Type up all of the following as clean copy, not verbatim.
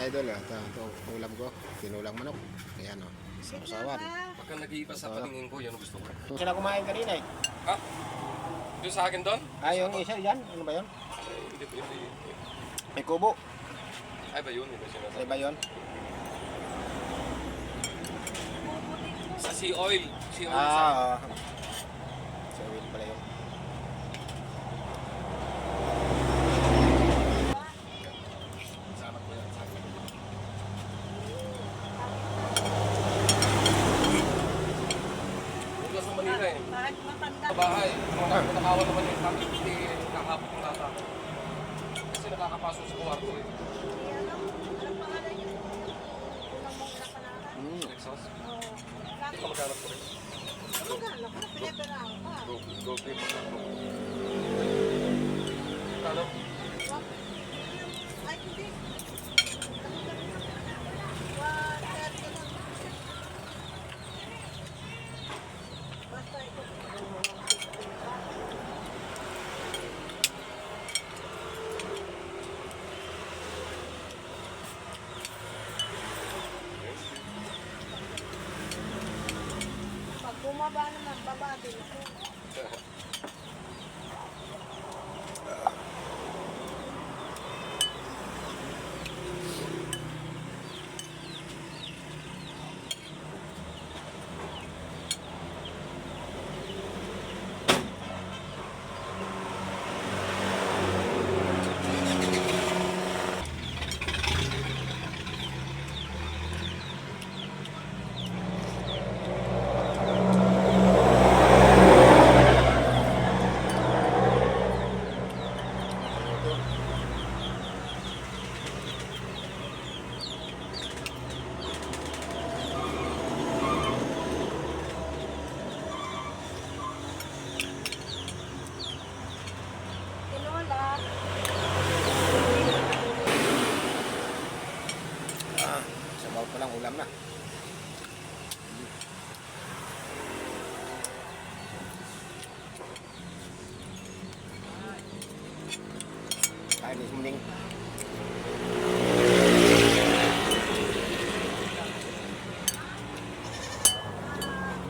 idol, ito ulam ko, tinulang manok. Ayan o, sasawan. Pagka nag-iiba sa paningin ko, yan ang gusto ko. Sila kumain kanina eh. Ha? Yung sa akin doon? Yung isa yan, ano ba yun? Hindi. May kubo. Ay ba yun? Hindi ba sinasabi? Ano ba yun? Sa sea oil. Sea oil Oo. Sa oil pala yun. Sama ko yan. Bukas sa Manila eh. Sa bahay. Nakakawa naman yung kami. Hindi nakahapot yung lata. Kasi nakakapasok sa kwarto eh. Exhaust. Hindi ka maghanap ko rin. Go green mo na. Kano? Pag bumaba naman, baba din ako. Tinola. Sabaw pa lang ulam na. Kain di sumling.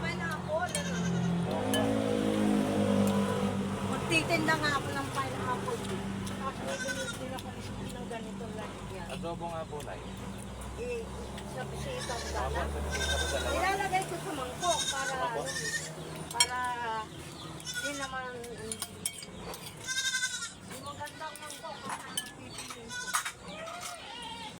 May na-apple. Magtitinda nga ako ng pineapple. Tapos may bilis din ako ng ganito lang yan. Adobo nga po na Sa bisitang dala. Ilalagay ko sa mangkok para hindi naman yung magandang mangkok. Pipiliin ko.